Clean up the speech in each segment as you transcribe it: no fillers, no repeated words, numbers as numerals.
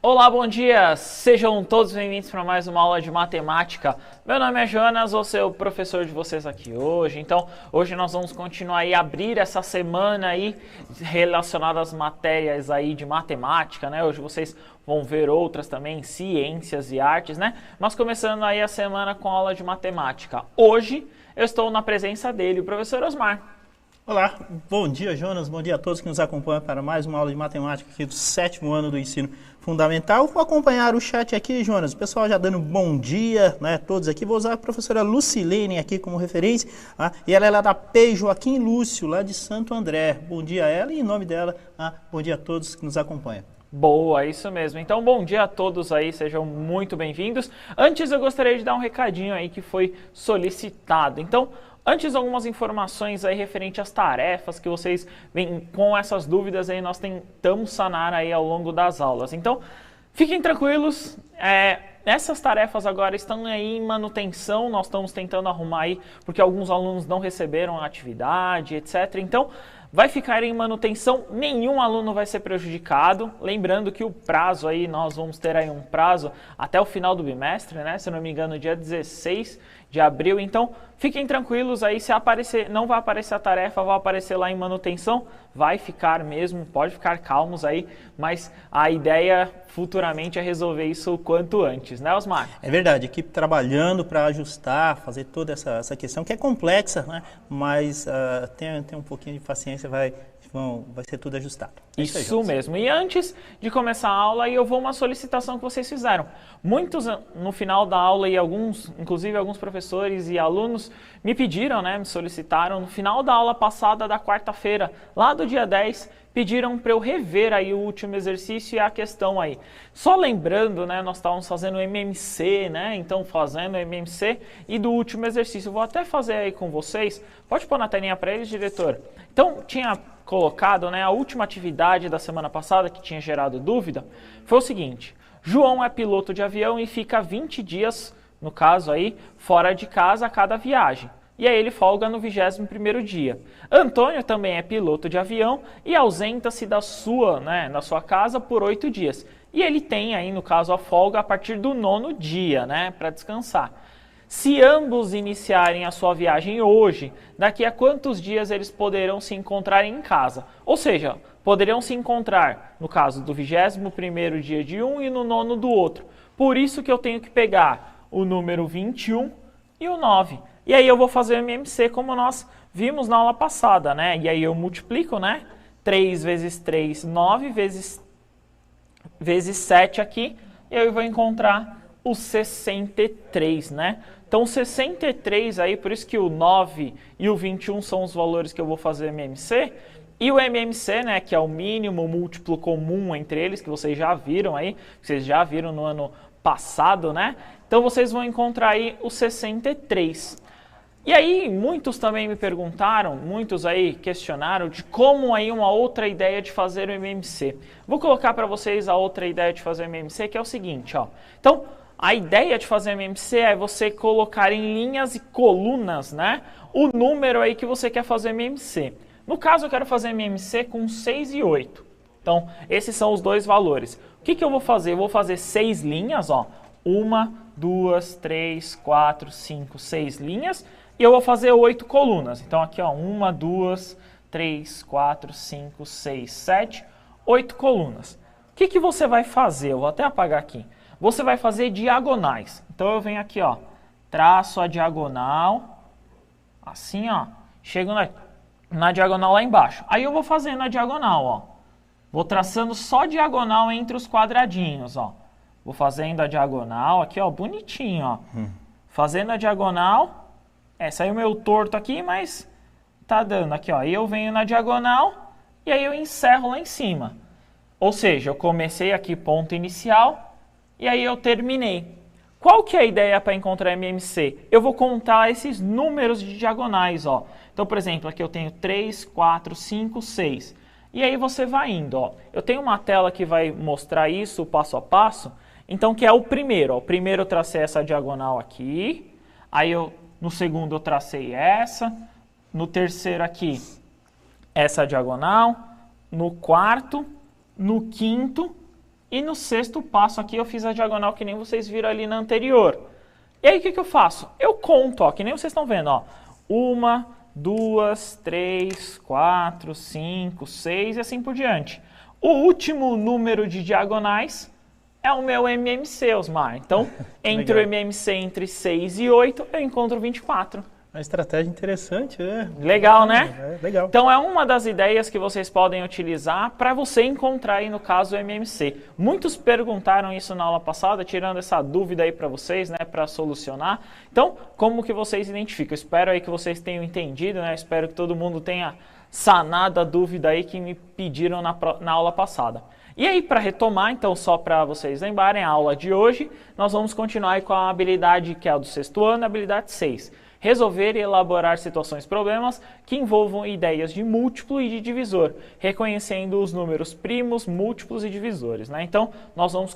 Olá, bom dia! Sejam todos bem-vindos para mais uma aula de matemática. Meu nome é Jonas, vou ser o professor de vocês aqui hoje. Então, hoje nós vamos continuar aí, abrir essa semana aí relacionada às matérias aí de matemática, né? Hoje vocês vão ver outras também, ciências e artes, né? Mas começando aí a semana com a aula de matemática. Hoje eu estou na presença dele, o professor Osmar. Olá, bom dia Jonas, bom dia a todos que nos acompanham para mais uma aula de matemática aqui do 7º ano do ensino fundamental. Vou acompanhar o chat aqui, Jonas, o pessoal já dando bom dia, né, todos aqui. Vou usar a professora Lucilene aqui como referência, e ela é lá da P. Joaquim Lúcio, lá de Santo André. Bom dia a ela e em nome dela, bom dia a todos que nos acompanham. Boa, isso mesmo. Então, bom dia a todos aí, sejam muito bem-vindos. Antes eu gostaria de dar um recadinho aí que foi solicitado. Então, antes, algumas informações aí referente às tarefas que vocês vêm com essas dúvidas aí, nós tentamos sanar aí ao longo das aulas. Então, fiquem tranquilos, essas tarefas agora estão aí em manutenção, nós estamos tentando arrumar aí, porque alguns alunos não receberam a atividade, etc. Então, vai ficar em manutenção, nenhum aluno vai ser prejudicado. Lembrando que o prazo aí, nós vamos ter aí um prazo até o final do bimestre, né? Se não me engano, dia 16 de abril. Então, fiquem tranquilos aí, se aparecer, não vai aparecer a tarefa, vai aparecer lá em manutenção, vai ficar mesmo, pode ficar calmos aí, mas a ideia futuramente é resolver isso o quanto antes, né, Osmar? É verdade, a equipe trabalhando para ajustar, fazer toda essa questão que é complexa, né? Mas tem um pouquinho de paciência, vai ser tudo ajustado. Isso mesmo. E antes de começar a aula, eu vou uma solicitação que vocês fizeram. Muitos no final da aula e inclusive alguns professores e alunos me pediram, né, me solicitaram no final da aula passada da quarta-feira, lá do dia 10, pediram para eu rever aí o último exercício e a questão aí. Só lembrando, né, nós estávamos fazendo o MMC, né, então fazendo o MMC e do último exercício. Eu vou até fazer aí com vocês. Pode pôr na telinha para eles, diretor? Então, tinha colocado, né, a última atividade da semana passada que tinha gerado dúvida, foi o seguinte: João é piloto de avião e fica 20 dias, no caso aí, fora de casa a cada viagem. E aí ele folga no 21º dia. Antônio também é piloto de avião e ausenta-se da sua casa por 8 dias. E ele tem aí, no caso, a folga a partir do 9º dia, né, para descansar. Se ambos iniciarem a sua viagem hoje, daqui a quantos dias eles poderão se encontrar em casa? Ou seja, poderiam se encontrar, no caso do 21º dia de um e no 9º do outro. Por isso que eu tenho que pegar o número 21 e o 9. E aí eu vou fazer o MMC como nós vimos na aula passada, né? E aí eu multiplico, né? 3 vezes 3, 9 vezes 7 aqui, e eu vou encontrar o 63, né? Então, o 63 aí, por isso que o 9 e o 21 são os valores que eu vou fazer MMC. E o MMC, né, que é o mínimo múltiplo comum entre eles, que vocês já viram aí, que vocês já viram no ano passado, né? Então, vocês vão encontrar aí o 63. E aí, muitos também me perguntaram, muitos aí questionaram de como aí uma outra ideia de fazer o MMC. Vou colocar para vocês a outra ideia de fazer o MMC, que é o seguinte, ó. Então, a ideia de fazer MMC é você colocar em linhas e colunas, né, o número aí que você quer fazer MMC. No caso, eu quero fazer MMC com 6 e 8. Então, esses são os dois valores. O que eu vou fazer? Eu vou fazer 6 linhas, ó. 1, 2, 3, 4, 5, 6 linhas. E eu vou fazer 8 colunas. Então, aqui, ó, 1, 2, 3, 4, 5, 6, 7, 8 colunas. O que você vai fazer? Eu vou até apagar aqui. Você vai fazer diagonais. Então, eu venho aqui, ó, traço a diagonal, assim, ó, chego na diagonal lá embaixo. Aí eu vou fazendo a diagonal, ó. Vou traçando só diagonal entre os quadradinhos, ó. Vou fazendo a diagonal aqui, ó, bonitinho, ó. Fazendo a diagonal. Saiu meio torto aqui, mas tá dando aqui, ó. Aí eu venho na diagonal e aí eu encerro lá em cima. Ou seja, eu comecei aqui ponto inicial e aí eu terminei. Qual que é a ideia para encontrar MMC? Eu vou contar esses números de diagonais, ó. Então, por exemplo, aqui eu tenho 3, 4, 5, 6. E aí você vai indo, ó. Eu tenho uma tela que vai mostrar isso passo a passo. Então, que é o primeiro, ó. O primeiro eu tracei essa diagonal aqui. Aí no segundo eu tracei essa. No terceiro aqui, essa diagonal. No quarto, no quinto E no sexto passo aqui eu fiz a diagonal que nem vocês viram ali na anterior. E aí o que eu faço? Eu conto, ó, que nem vocês estão vendo, ó. 1, 2, 3, 4, 5, 6 e assim por diante. O último número de diagonais é o meu MMC, Osmar. Então, entre o MMC entre 6 e 8, eu encontro 24. Uma estratégia interessante, né? Legal, né? Legal. Então, é uma das ideias que vocês podem utilizar para você encontrar aí, no caso, o MMC. Muitos perguntaram isso na aula passada, tirando essa dúvida aí para vocês, né, para solucionar. Então, como que vocês identificam? Espero aí que vocês tenham entendido, né? Espero que todo mundo tenha sanado a dúvida aí que me pediram na aula passada. E aí, para retomar, então, só para vocês lembrarem, a aula de hoje, nós vamos continuar aí com a habilidade que é a do sexto ano, a habilidade 6. Resolver e elaborar situações problemas que envolvam ideias de múltiplo e de divisor, reconhecendo os números primos, múltiplos e divisores, né? Então, nós vamos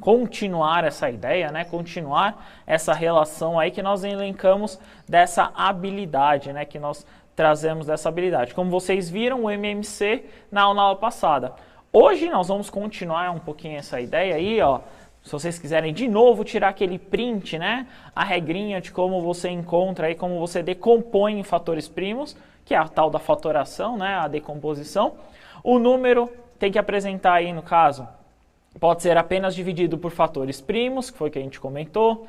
continuar essa ideia, né? Continuar essa relação aí que nós elencamos dessa habilidade, né? Que nós trazemos dessa habilidade. Como vocês viram, o MMC na aula passada. Hoje nós vamos continuar um pouquinho essa ideia aí, ó. Se vocês quiserem de novo tirar aquele print, né? A regrinha de como você encontra aí, como você decompõe em fatores primos, que é a tal da fatoração, né? A decomposição. O número tem que apresentar aí, no caso, pode ser apenas dividido por fatores primos, que foi o que a gente comentou.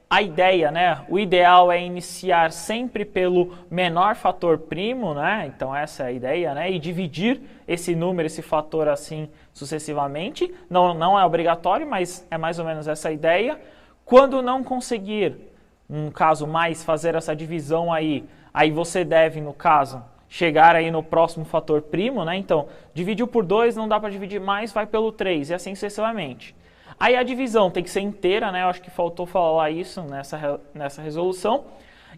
A ideia, né? O ideal é iniciar sempre pelo menor fator primo, né? Então essa é a ideia, né? E dividir esse número, esse fator assim sucessivamente. Não é obrigatório, mas é mais ou menos essa a ideia. Quando não conseguir, no caso mais, fazer essa divisão aí você deve, no caso, chegar aí no próximo fator primo, né? Então, dividiu por 2, não dá para dividir mais, vai pelo 3 e assim sucessivamente. Aí a divisão tem que ser inteira, né? Eu acho que faltou falar isso nessa resolução.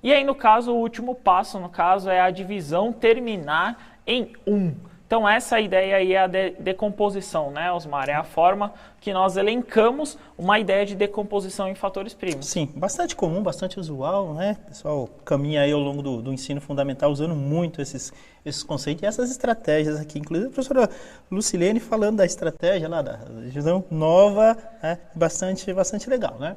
E aí, no caso, o último passo, no caso, é a divisão terminar em 1. Então, essa ideia aí é a decomposição, né, Osmar? É a forma que nós elencamos uma ideia de decomposição em fatores primos. Sim, bastante comum, bastante usual, né? O pessoal caminha aí ao longo do ensino fundamental usando muito esses conceitos e essas estratégias aqui. Inclusive a professora Lucilene falando da estratégia lá, da divisão nova, né? Bastante legal, né?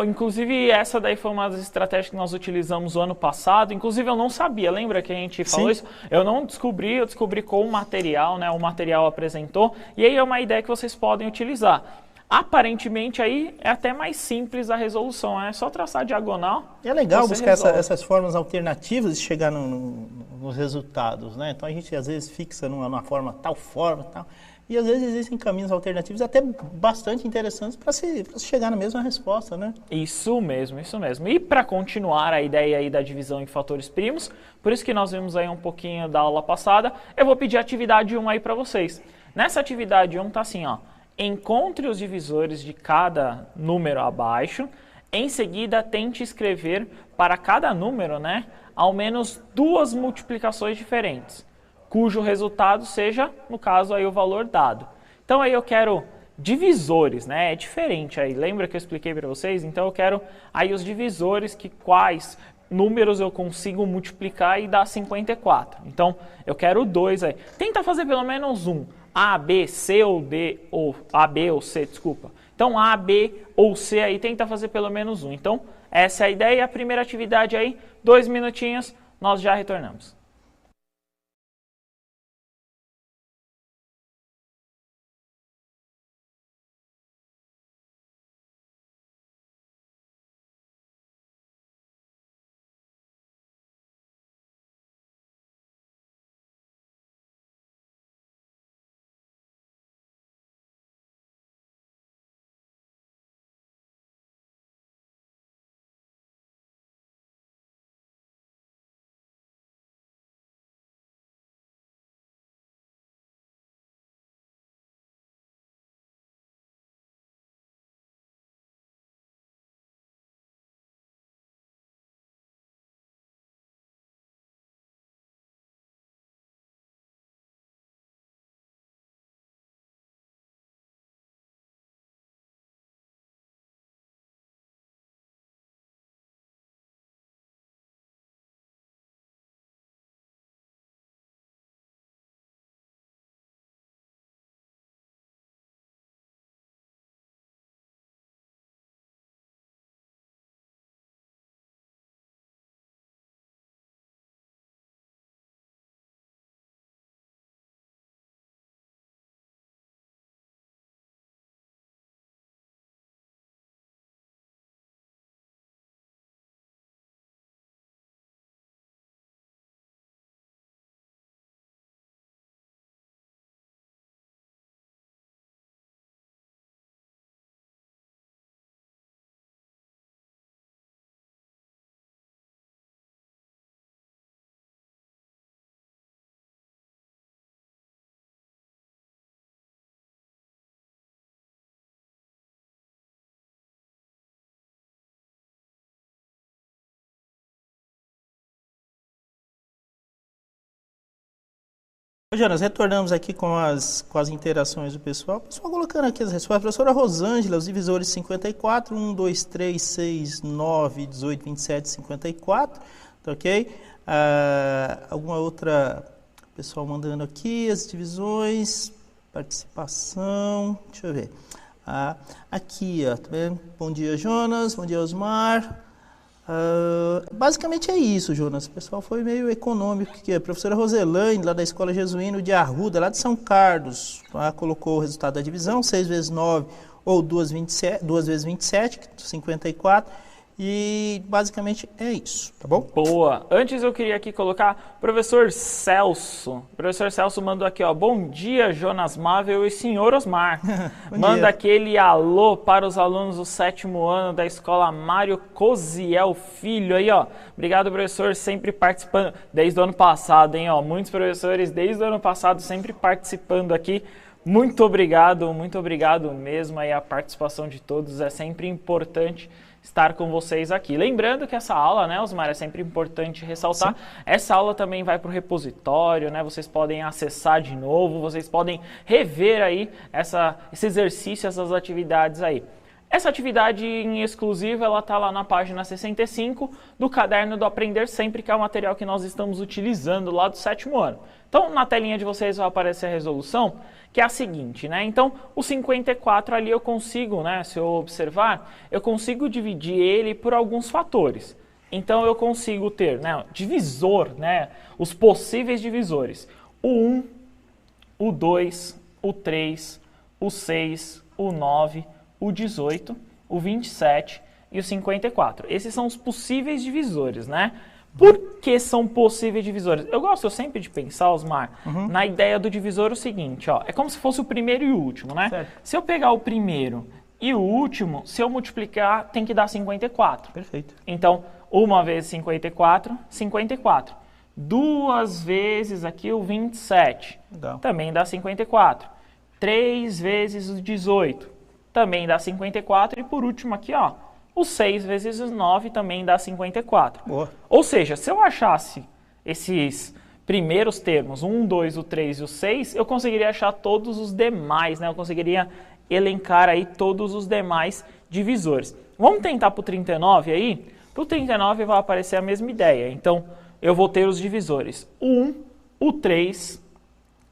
Inclusive essa daí foi uma das estratégias que nós utilizamos o ano passado. Inclusive eu não sabia, lembra que a gente falou isso? Eu não descobri, eu descobri com o material, né? O material apresentou, e aí é uma ideia que vocês podem utilizar. Aparentemente aí é até mais simples a resolução, é só traçar diagonal. E é legal buscar essas formas alternativas de chegar nos resultados, né? Então a gente às vezes fixa numa forma, tal, e às vezes existem caminhos alternativos até bastante interessantes para se chegar na mesma resposta, né? Isso mesmo, isso mesmo. E para continuar a ideia aí da divisão em fatores primos, por isso que nós vimos aí um pouquinho da aula passada, eu vou pedir a atividade 1 aí para vocês. Nessa atividade 1 tá assim, ó. Encontre os divisores de cada número abaixo. Em seguida, tente escrever para cada número, né, ao menos 2 multiplicações diferentes, cujo resultado seja, no caso, aí o valor dado. Então, aí eu quero divisores, né, é diferente aí. Lembra que eu expliquei para vocês? Então, eu quero aí os divisores, quais números eu consigo multiplicar e dar 54. Então, eu quero 2 aí. Tenta fazer pelo menos um. A, B, C ou D, ou A, B ou C, desculpa. Então, A, B ou C aí, tenta fazer pelo menos um. Então, essa é a ideia. A primeira atividade aí, 2 minutinhos, nós já retornamos. Ô, Jonas, retornamos aqui com as interações do pessoal. O pessoal colocando aqui as respostas. Professora Rosângela, os divisores 54, 1, 2, 3, 6, 9, 18, 27, 54. Tá ok? Alguma outra... Pessoal mandando aqui as divisões, participação, deixa eu ver. Aqui, ó, tá vendo? Bom dia, Jonas, bom dia, Osmar. Basicamente é isso, Jonas. O pessoal foi meio econômico, que a professora Roselane, lá da Escola Jesuíno de Arruda, lá de São Carlos, colocou o resultado da divisão, 6 vezes 9 ou 2 vezes 27, 54. E basicamente é isso, tá bom? Boa. Antes eu queria aqui colocar professor Celso. O professor Celso mandou aqui, ó. Bom dia, Jonas Mável e senhor Osmar. Manda aquele alô para os alunos do 7º ano da escola Mário Cosiel Filho aí, ó. Obrigado, professor, sempre participando desde o ano passado, hein, ó. Muitos professores desde o ano passado sempre participando aqui. Muito obrigado mesmo aí a participação de todos. É sempre importante estar com vocês aqui. Lembrando que essa aula, né, Osmar, é sempre importante ressaltar, sim, essa aula também vai para o repositório, né, vocês podem acessar de novo, vocês podem rever aí esse exercício, essas atividades aí. Essa atividade em exclusiva, ela está lá na página 65 do Caderno do Aprender Sempre, que é o material que nós estamos utilizando lá do 7º ano. Então, na telinha de vocês vai aparecer a resolução, que é a seguinte, né? Então, o 54 ali eu consigo, né, se eu observar, eu consigo dividir ele por alguns fatores. Então, eu consigo ter, né, divisor, né, os possíveis divisores. O 1, o 2, o 3, o 6, o 9, o 18, o 27 e o 54. Esses são os possíveis divisores, né? Por que são possíveis divisores? Eu gosto sempre de pensar, Osmar, na ideia do divisor o seguinte, ó. É como se fosse o primeiro e o último, né? Certo. Se eu pegar o primeiro e o último, se eu multiplicar, tem que dar 54. Perfeito. Então, uma vezes 54, 54. Duas vezes aqui o 27, Legal. Também dá 54. 3 vezes o 18, também dá 54. E por último aqui, ó, o 6 vezes o 9 também dá 54. Boa. Ou seja, se eu achasse esses primeiros termos, o 1, 2, o 3 e o 6, eu conseguiria achar todos os demais, né? Eu conseguiria elencar aí todos os demais divisores. Vamos tentar para o 39 aí? Para o 39 vai aparecer a mesma ideia. Então, eu vou ter os divisores. O 1, o 3,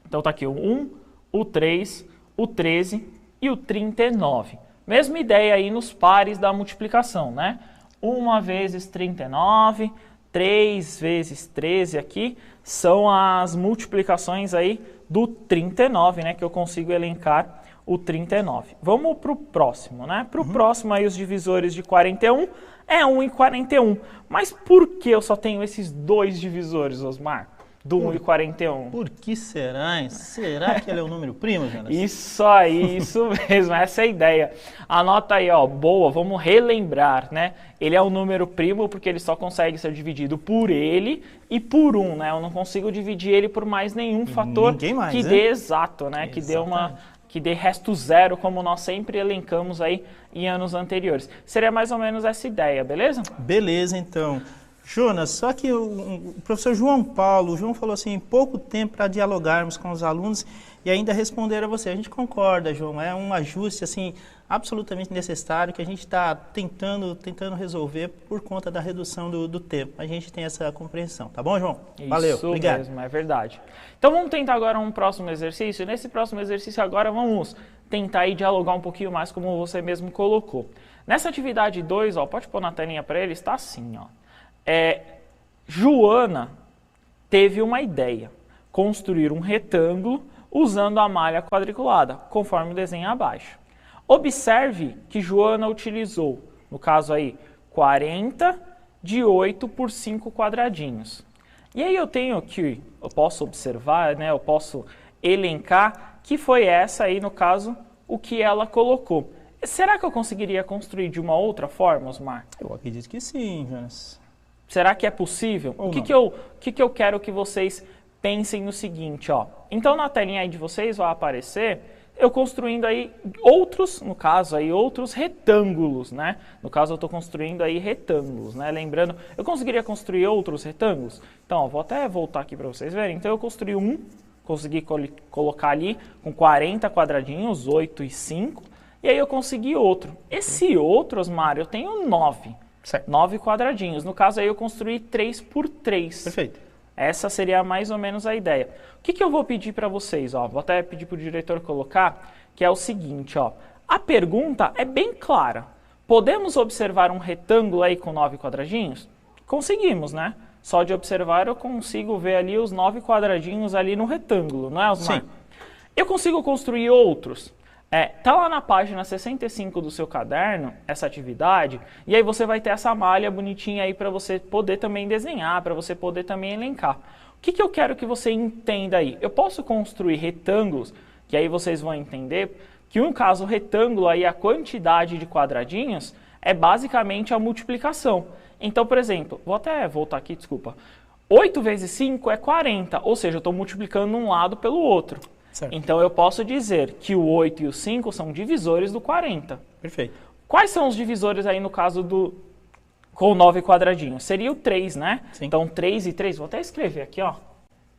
então tá aqui o 1, o 3, o 13 e o 39. Mesma ideia aí nos pares da multiplicação, né? 1 vezes 39, 3 vezes 13 aqui, são as multiplicações aí do 39, né? Que eu consigo elencar o 39. Vamos para o próximo, né? Para o próximo aí os divisores de 41 é 1 e 41. Mas por que eu só tenho esses dois divisores, Osmar? Do 1 e 41. Por que será, hein? Será que ele é um número primo, Jonas? Isso aí, isso mesmo, essa é a ideia. Anota aí, ó, boa, vamos relembrar, né? Ele é um número primo porque ele só consegue ser dividido por ele e por 1, né? Eu não consigo dividir ele por mais nenhum fator mais, que dê exato, né? Que dê resto zero, como nós sempre elencamos aí em anos anteriores. Seria mais ou menos essa ideia, beleza? Beleza, então. Jonas, só que o professor João Paulo, o João falou assim, pouco tempo para dialogarmos com os alunos e ainda responder a você. A gente concorda, João, é um ajuste assim absolutamente necessário que a gente está tentando resolver por conta da redução do tempo. A gente tem essa compreensão, tá bom, João? Valeu, obrigado. Isso mesmo, é verdade. Então vamos tentar agora um próximo exercício. Nesse próximo exercício agora vamos tentar aí dialogar um pouquinho mais como você mesmo colocou. Nessa atividade 2, ó, pode pôr na telinha para ele, está assim, ó. Joana teve uma ideia, construir um retângulo usando a malha quadriculada, conforme o desenho abaixo. Observe que Joana utilizou, no caso aí, 40 de 8 por 5 quadradinhos. E aí eu posso observar, né, eu posso elencar que foi essa aí, no caso, o que ela colocou. Será que eu conseguiria construir de uma outra forma, Osmar? Eu acredito que sim, Jonas. Será que é possível? O que eu quero que vocês pensem no seguinte, ó. Então, na telinha aí de vocês vai aparecer eu construindo aí outros retângulos, né? No caso, eu estou construindo aí retângulos, né? Lembrando, eu conseguiria construir outros retângulos? Então, ó, vou até voltar aqui para vocês verem. Então, eu construí 1, consegui colocar ali com 40 quadradinhos, 8 e 5, e aí eu consegui outro. Esse outro, Osmar, eu tenho 9. Certo. 9 quadradinhos. No caso aí eu construí 3 por 3. Perfeito. Essa seria mais ou menos a ideia. O que eu vou pedir para vocês? Ó, vou até pedir para o diretor colocar, que é o seguinte, ó. A pergunta é bem clara. Podemos observar um retângulo aí com 9 quadradinhos? Conseguimos, né? Só de observar eu consigo ver ali os 9 quadradinhos ali no retângulo, não é, Osmar? Sim. Eu consigo construir outros. Tá lá na página 65 do seu caderno, essa atividade, e aí você vai ter essa malha bonitinha aí para você poder também desenhar, para você poder também elencar. O que eu quero que você entenda aí? Eu posso construir retângulos, que aí vocês vão entender que no caso retângulo aí a quantidade de quadradinhos é basicamente a multiplicação. Então, por exemplo, vou até voltar aqui, desculpa. 8 vezes 5 é 40, ou seja, eu estou multiplicando um lado pelo outro. Certo. Então eu posso dizer que o 8 e o 5 são divisores do 40. Perfeito. Quais são os divisores aí no caso do com 9 quadradinhos? Seria o 3, né? Sim. Então 3 e 3, vou até escrever aqui, ó.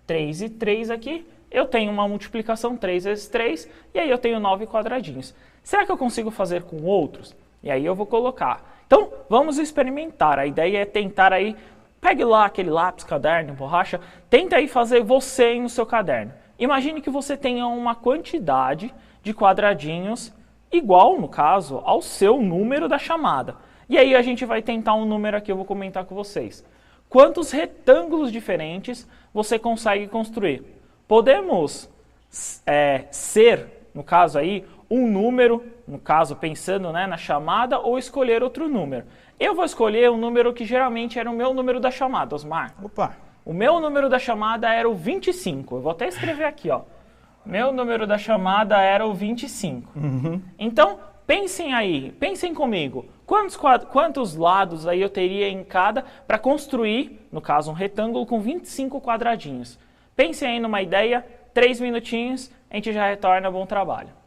3 e 3 aqui, eu tenho uma multiplicação 3 vezes 3, e aí eu tenho 9 quadradinhos. Será que eu consigo fazer com outros? E aí eu vou colocar. Então, vamos experimentar. A ideia é tentar aí, pegue lá aquele lápis, caderno, borracha, tenta aí fazer você no seu caderno. Imagine que você tenha uma quantidade de quadradinhos igual, no caso, ao seu número da chamada. E aí a gente vai tentar um número aqui, eu vou comentar com vocês. Quantos retângulos diferentes você consegue construir? Podemos ser, no caso aí, um número, no caso pensando, né, na chamada, ou escolher outro número. Eu vou escolher um número que geralmente era o meu número da chamada, Osmar. Opa! O meu número da chamada era o 25. Eu vou até escrever aqui, ó. Meu número da chamada era o 25. Então, pensem aí, pensem comigo. Quantos lados aí eu teria em cada para construir, no caso, um retângulo com 25 quadradinhos? Pensem aí numa ideia, 3 minutinhos, a gente já retorna. Bom trabalho.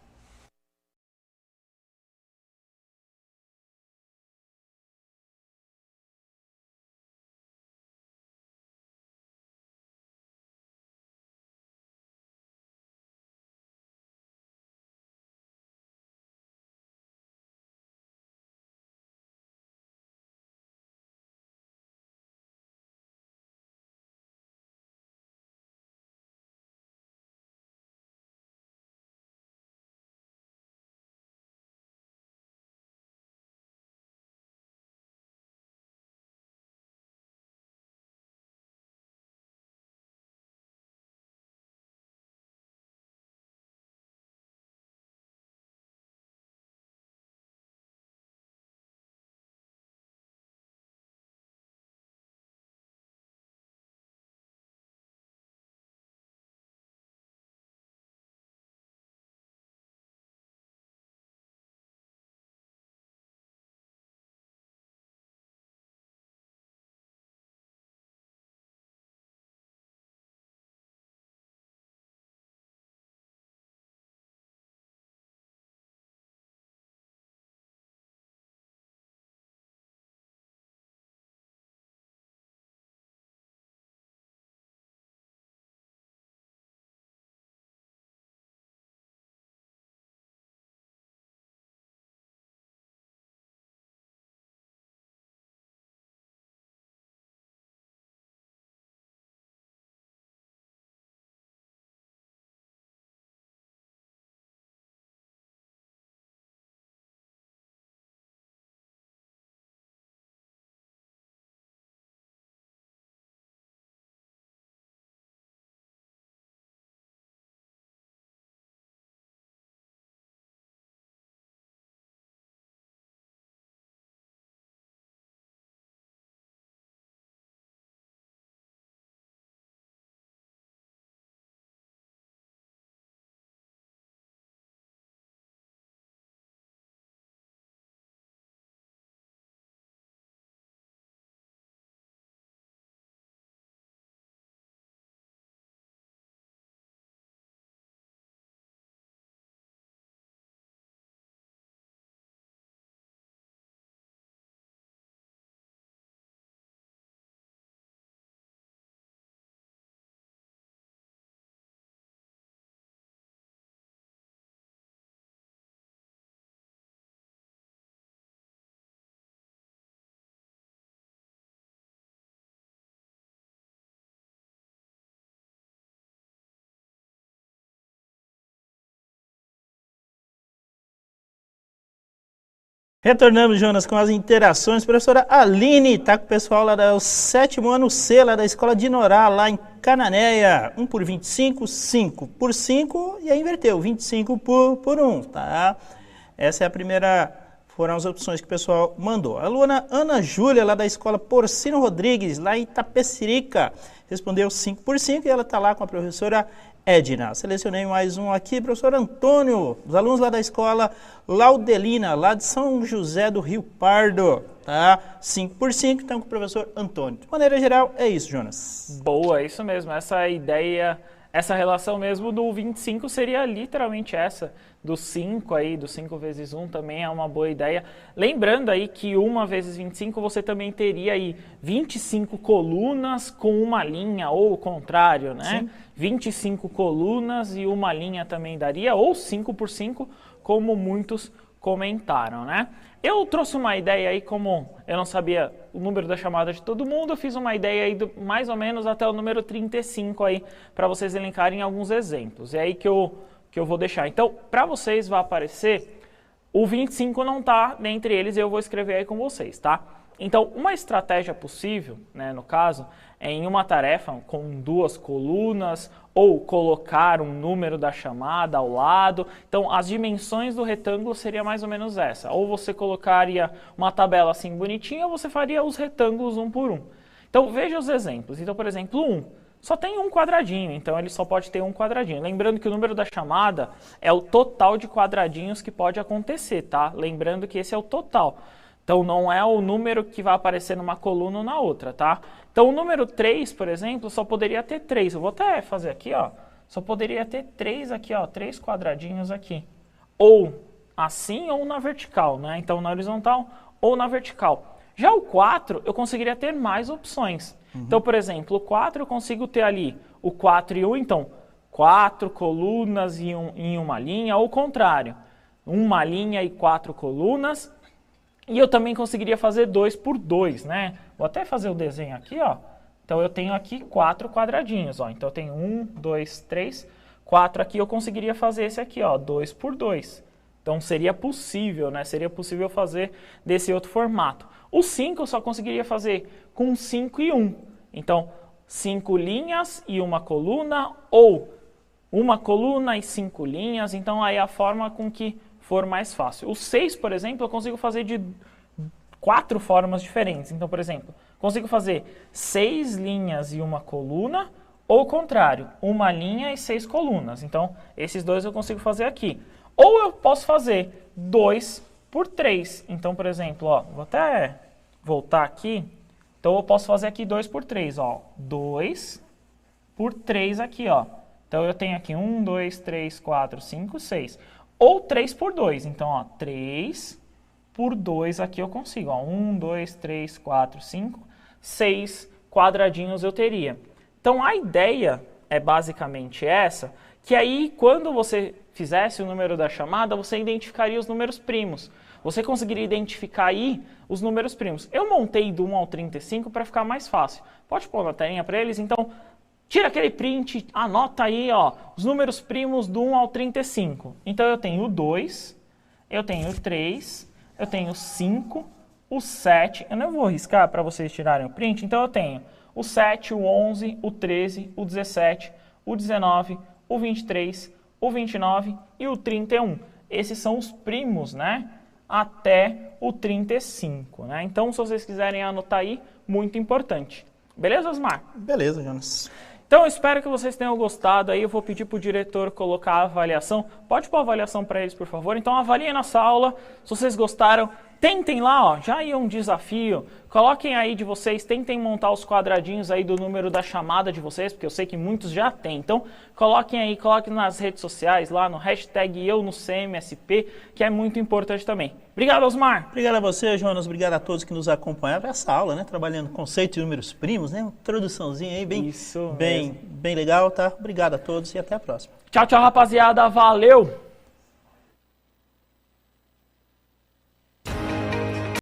Retornamos, Jonas, com as interações. Professora Aline está com o pessoal lá do 7º ano C, lá da Escola de Norá, lá em Cananéia. 1 por 25, 5 por 5, e aí inverteu, 25 por 1, tá? Essa é a primeira, foram as opções que o pessoal mandou. A aluna Ana Júlia, lá da Escola Porcino Rodrigues, lá em Itapecerica, respondeu 5 por 5, e ela está lá com a professora Edna. Selecionei mais um aqui, professor Antônio, os alunos lá da Escola Laudelina, lá de São José do Rio Pardo, tá? 5 por 5, então com o professor Antônio. De maneira geral, é isso, Jonas. Boa, é isso mesmo, essa ideia, essa relação mesmo do 25 seria literalmente essa, do 5 aí, do 5 vezes 1 também é uma boa ideia. Lembrando aí que 1 vezes 25 você também teria aí 25 colunas com uma linha, ou o contrário, né? Sim. 25 colunas e uma linha também daria, ou 5 por 5, como muitos comentaram, né? Eu trouxe uma ideia aí, como eu não sabia o número da chamada de todo mundo, eu fiz uma ideia aí do, mais ou menos até o número 35 aí, para vocês elencarem alguns exemplos. É aí que eu vou deixar. Então, para vocês vai aparecer, o 25 não está dentre eles, eu vou escrever aí com vocês, tá? Então, uma estratégia possível, né, no caso, é em uma tarefa com 2 colunas ou colocar um número da chamada ao lado. Então, as dimensões do retângulo seria mais ou menos essa. Ou você colocaria uma tabela assim bonitinha, ou você faria os retângulos 1 por 1. Então, veja os exemplos. Então, por exemplo, 1 só tem um quadradinho, então ele só pode ter um quadradinho. Lembrando que o número da chamada é o total de quadradinhos que pode acontecer, tá? Lembrando que esse é o total. Então, não é o número que vai aparecer numa coluna ou na outra, tá? Então, o número 3, por exemplo, só poderia ter 3. Eu vou até fazer aqui, ó. Só poderia ter 3 aqui, ó. 3 quadradinhos aqui. Ou assim ou na vertical, né? Então, na horizontal ou na vertical. Já o 4, eu conseguiria ter mais opções. Então, por exemplo, o 4 eu consigo ter ali o 4 e 1. Então, 4 colunas em uma linha, ou o contrário. Uma linha e 4 colunas. E eu também conseguiria fazer 2 por 2, né? Vou até fazer o desenho aqui, ó. Então, eu tenho aqui 4 quadradinhos, ó. Então, eu tenho 1, 2, 3, 4 aqui. Eu conseguiria fazer esse aqui, ó, 2 por 2. Então, seria possível, né? Seria possível fazer desse outro formato. O 5 eu só conseguiria fazer com 5 e 1. Então, 5 linhas e uma coluna, ou uma coluna e 5 linhas. Então, aí é a forma com que for mais fácil. O 6, por exemplo, eu consigo fazer de 4 formas diferentes. Então, por exemplo, consigo fazer 6 linhas e uma coluna, ou o contrário, uma linha e 6 colunas. Então, esses dois eu consigo fazer aqui. Ou eu posso fazer 2 por 3. Então, por exemplo, ó, vou até voltar aqui. Então, eu posso fazer aqui 2 por 3, ó. 2 por 3 aqui, ó. Então, eu tenho aqui 1, 2, 3, 4, 5, 6. Ou 3 por 2. Então, ó, 3 por 2 aqui eu consigo. Ó, 1, 2, 3, 4, 5, 6 quadradinhos eu teria. Então, a ideia é basicamente essa, que aí, quando você fizesse o número da chamada, você identificaria os números primos. Você conseguiria identificar aí os números primos. Eu montei do 1 ao 35 para ficar mais fácil. Pode pôr na telinha para eles? Então, tira aquele print, anota aí, ó, os números primos do 1 ao 35. Então, eu tenho o 2, eu tenho o 3, eu tenho o 5, o 7. Eu não vou riscar para vocês tirarem o print. Então, eu tenho o 7, o 11, o 13, o 17, o 19, o 23, o 29 e o 31. Esses são os primos, né? Até o 35, né? Então, se vocês quiserem anotar aí, muito importante. Beleza, Osmar? Beleza, Jonas. Então, eu espero que vocês tenham gostado. Aí eu vou pedir para o diretor colocar a avaliação. Pode pôr a avaliação para eles, por favor. Então, avaliem nossa aula. Se vocês gostaram, tentem lá, ó, já aí um desafio. Coloquem aí de vocês, tentem montar os quadradinhos aí do número da chamada de vocês, porque eu sei que muitos já têm. Então, coloquem aí, coloquem nas redes sociais, lá no hashtag #EuNoCMSP, que é muito importante também. Obrigado, Osmar. Obrigado a você, Jonas. Obrigado a todos que nos acompanharam essa aula, né? Trabalhando conceitos e números primos, né? Uma introduçãozinha aí bem legal, tá? Obrigado a todos e até a próxima. Tchau, tchau, rapaziada. Valeu!